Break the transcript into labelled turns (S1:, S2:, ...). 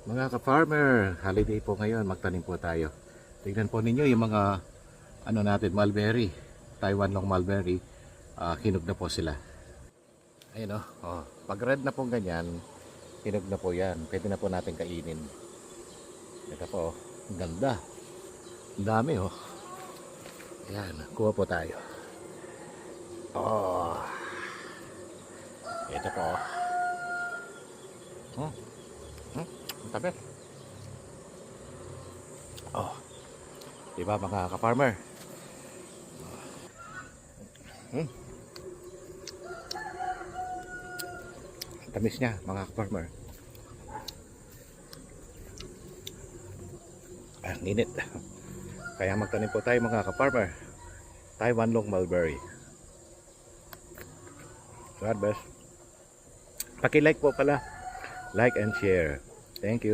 S1: Mga ka-farmer, holiday po ngayon, magtanim po tayo. Tignan po ninyo yung mga natin, mulberry. Taiwan long mulberry. Hinog na po sila. Ayun pag red na po ganyan, hinog na po yan. Pwede na po natin kainin. Ito po, ang ganda. Ang dami Ayan, kuha po tayo. Ito po. Ang tabi. Diba mga ka-farmer? Ang tamis niya mga ka-farmer. Ang init. Kaya magtanim po tayo mga ka-farmer. Taiwan long mulberry. God bless. Paki-like po pala. Like and share. Thank you.